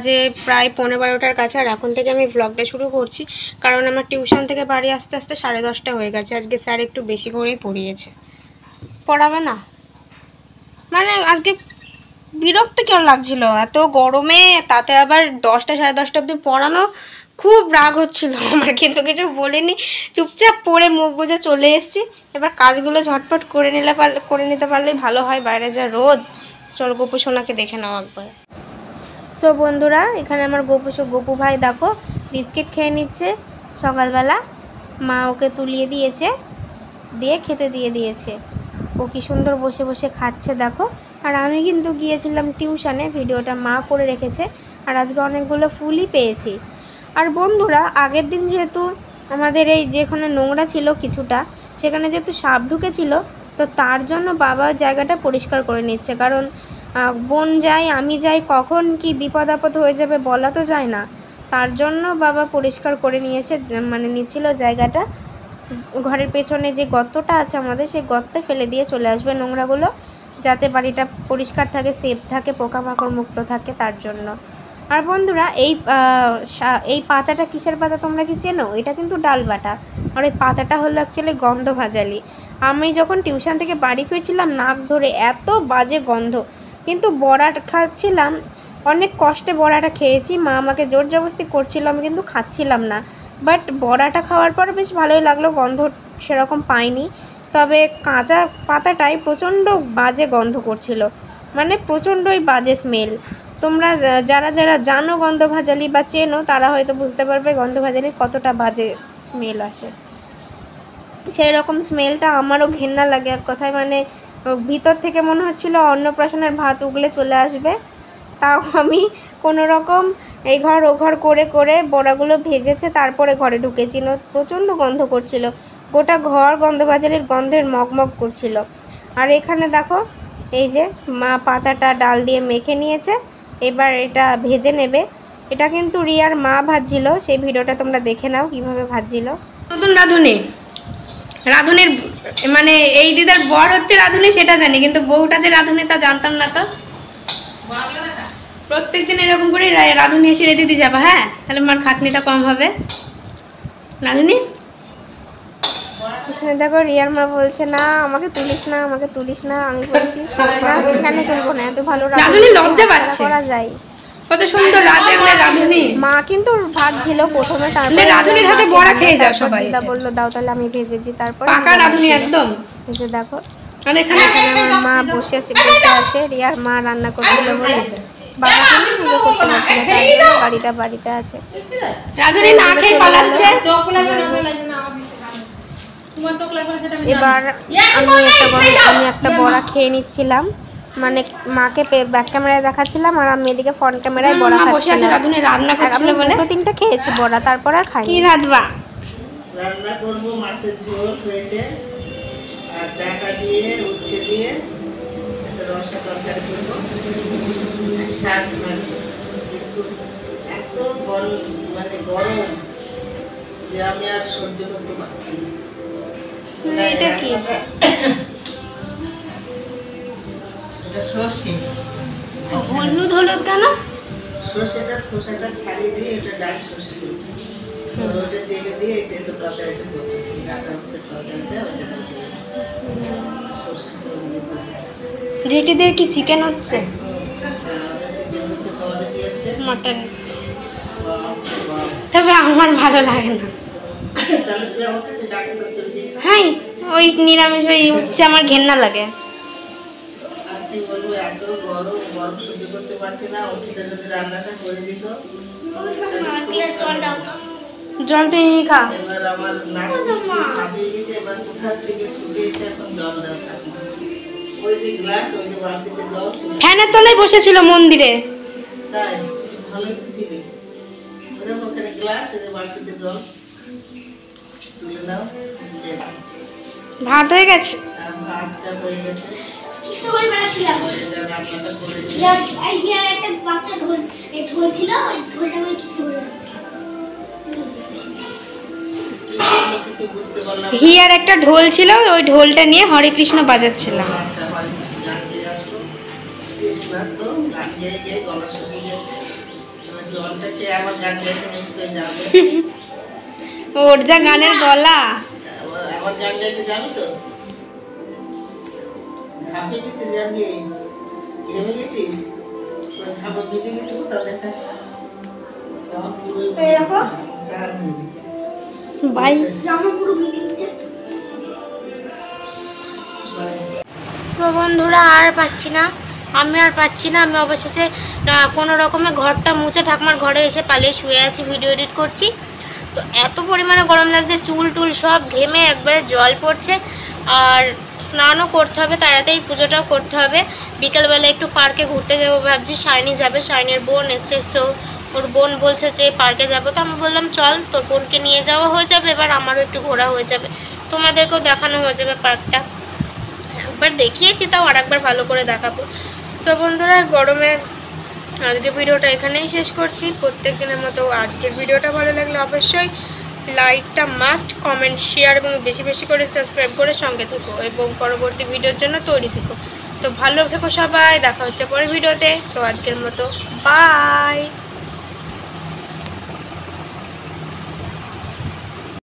যে প্রায় 11:15টার কাছে, আর এখন থেকে আমি ব্লগটা শুরু করছি কারণ আমার টিউশন থেকে বাড়ি আসতে আসতে 10:30 হয়ে গেছে। আজকে স্যার একটু বেশি করেই পড়িয়েছে। পড়াবে না মানে আজকে বিরক্ত কেউ লাগছিল এত গরমে, তাতে আবার 10টা 10:30 অবধি পড়ানো, খুব রাগ হচ্ছিল আমার, কিন্তু কিছু বলিনি, চুপচাপ পড়ে মুখ বুজে চলে এসেছি। এবার কাজগুলো ঝটপট করে নিতে পারলেই ভালো হয়, বাইরে যা রোদ। চল গোপু সোনাকে দেখে নাও একবার। সো বন্ধুরা, এখানে আমার গোপু ভাই দেখো বিস্কিট খেয়ে নিচ্ছে সকালবেলা। মা ওকে তুলিয়ে দিয়েছে, দিয়ে খেতে দিয়েছে। ও কি সুন্দর বসে বসে খাচ্ছে দেখো। আর আমি কিন্তু গিয়েছিলাম টিউশনে, ভিডিওটা মা করে রেখেছে। আর আজকে অনেকগুলো ফুলই পেয়েছি। আর বন্ধুরা, আগের দিন যেহেতু আমাদের এই যেখানে নোংরা ছিল কিছুটা, সেখানে যেহেতু সাপ ঢুকেছিল, তো তার জন্য বাবা জায়গাটা পরিষ্কার করে নিচ্ছে। কারণ বোন যাই আমি যাই, কখন কি বিপদ আপদ হয়ে যাবে বলা তো যায় না। তার জন্য বাবা পরিষ্কার করে নিয়েছে, মানে নিচ্ছিল জায়গাটা। ঘরের পেছনে যে গর্তটা আছে আমাদের, সেই গর্তে ফেলে দিয়ে চলে আসবে নোংরাগুলো, যাতে বাড়িটা পরিষ্কার থাকে, সেফ থাকে, পোকামাকড় মুক্ত থাকে, তার জন্য। আর বন্ধুরা, এই পাতাটা কিসের পাতা তোমরা কি চেনো? এটা কিন্তু ডাল বাটা। আর এই পাতাটা হলো অ্যাকচুয়ালি গন্ধ ভাজালি। আমি যখন টিউশন থেকে বাড়ি ফিরছিলাম, নাক ধরে এত বাজে গন্ধ, কিন্তু বড়া খাচ্ছিলাম, অনেক কষ্টে বড়াটা খেয়েছি। মা আমাকে জোর জবরদস্তি করছিল, আমি কিন্তু খাচ্ছিলাম না। বাট বড়াটা খাওয়ার পর বেশ ভালোই লাগলো, গন্ধ সেরকম পাইনি। তবে কাঁচা পাতাটাই প্রচণ্ড বাজে গন্ধ করছিল, মানে প্রচণ্ডই বাজে স্মেল। তোমরা যারা জানো গন্ধ ভাজালি বা চেনো, তারা হয়তো বুঝতে পারবে গন্ধ ভাজালি কতটা বাজে স্মেল আসে। সেই রকম স্মেলটা আমারও ঘেন্না লাগে এক কথায়, মানে ভিতর থেকে মনে হচ্ছিল অন্নপ্রাশনের ভাত উগলে চলে আসবে। তাও আমি কোনো রকম এই ঘর ও ঘর করে করে বড়াগুলো ভেজেছে, তারপরে ঘরে ঢুকেছি। প্রচণ্ড গন্ধ করছিল, গোটা ঘর গন্ধ ভাজালির গন্ধের মগমগ করছিল। আর এখানে দেখো, এই যে মা পাতাটা ডাল দিয়ে মেখে নিয়েছে, এবার এটা ভেজে নেবে। এটা কিন্তু রিয়ার মা ভাজছিল, সেই ভিডিওটা তোমরা দেখে নাও কিভাবে ভাজছিল। নতুন রাঁধুনির মানে এই দিদার বর হচ্ছে রাঁধুনি সেটা জানি, কিন্তু বউটা যে রাঁধুনি তা জানতাম না। তো প্রত্যেকদিন এরকম করে রাঁধুনি এসে রেঁধে দিয়ে যাবা, হ্যাঁ? তাহলে আমার খাটনিটা কম হবে। রাঁধুনি দেখো, রিয়ার মা বলছে না আমাকে তুলিস না। আমি বলছি না, কেন তুলবো না, এত ভালো রাঁধুনি, লজ্জা পাচ্ছে, করা যায়। কত সুন্দর রাঁধুনি। মা কিন্তু ভাজছিল প্রথমে, তারপরে রাঁধুনির হাতে বড়া খেয়ে যাও সবাই। দিদা বললো দাও তাহলে আমি ভেজে দিই, তারপর পাকা রাঁধুনি একদম। এই যে দেখো, আর এখানে আমার মা বসে আছে, রিয়ার মা রান্না করছিল বলে বাবা কিন্তু পুজো করতে পারছে না, তাই জন্য বাড়িতে আছে। রাঁধুনি না খেয়ে পালাচ্ছে। এবার আমি একটা বড়া খেয়ে নিচ্ছিলাম, মানে মাকে ব্যাক ক্যামেরায় দেখাচ্ছিলাম, আর আমি এদিকে ফ্রন্ট ক্যামেরায় বড়া খাচ্ছিলাম। রাঁধুনি রান্না করছিল বলে 2-3টা খেয়েছি বড়া, তারপর আর খাইনি। কি রাঁধবা? রান্না করব মাছের ঝোল হয়েছে, আর ডাটা দিয়ে উচ্ছে দিয়ে একটা রসা তরকারি করব, আর শাক ভাজি। কিন্তু এত গরম যে আমি আর সহ্য করতে পারছি না। এটা কি? এটা সর্ষে। হলুদ কেন? সর্ষেটার খোসাটা ছাড়িয়ে দিয়ে এটা ডাল সর্ষে দিই, ওটা তেলে দিয়ে এই তেতো তরকারিটা করতে, ডাটা হচ্ছে তরকারিটা ওটা সর্ষে দিয়ে। জেঠিদের কি চিকেন হচ্ছে? মটন। তবে আমার ভালো লাগে না। হ্যাঁ, ওই নিরামিষ ওই উচ্ছে আমার ঘেন্না লাগে। জল তো নিয়ে খা। ফ্যানের তলায় বসেছিল মন্দিরে। ভাত হয়ে গেছে। হিয়ার একটা ঢোল ছিল, ওই ঢোলটা নিয়ে হরে কৃষ্ণ বাজাচ্ছিলাম। জলটা খেয়ে আমার গান গাইতে নিশ্চয়ই যাবে। ওর যা গানের গলা। আমার গান গাইতে যাবি তো? ঘামে গেছিস গান গেয়ে? ঘেমে গেছিস? ঘামে বেজে গেছে কোথাও দেখা? ভাই তো বন্ধুরা আর পাচ্ছি না, আমি আর পাচ্ছি না। আমি অবশেষে কোনো রকমে ঘরটা মুছে ঠাকুমার ঘরে এসে পালিয়ে শুয়ে আছি, ভিডিও এডিট করছি। তো এত পরিমাণে গরম লাগছে, চুল টুল সব ঘেমে একবারে জল পড়ছে। আর স্নানও করতে হবে, তাড়াতাড়ি পুজোটাও করতে হবে। বিকেলবেলা একটু পার্কে ঘুরতে যাবো ভাবছি, শাইনি যাবে, শাইনের বোন এসছে। তো ওর বোন বলছে যে পার্কে যাবো, তো আমি বললাম চল, তোর বোনকে নিয়ে যাওয়া হয়ে যাবে, এবার আমারও একটু ঘোরা হয়ে যাবে, তোমাদেরকেও দেখানো হয়ে যাবে পার্কটা। একবার দেখিয়েছি, তাও আর একবার ভালো করে দেখাবো। তো বন্ধুরা গরমে আজকের ভিডিওটা এখানেই শেষ করছি। প্রত্যেক দিনের মতো আজকের ভিডিওটা ভালো লাগলে অবশ্যই লাইকটা মাস্ট, কমেন্ট, শেয়ার এবং বেশি বেশি করে সাবস্ক্রাইব করে সঙ্গে থেকো এবং পরবর্তী ভিডিওর জন্য তৈরি থেকো। তো ভালো থেকো সবাই, দেখা হচ্ছে পরের ভিডিওতে। তো আজকের মতো বাই।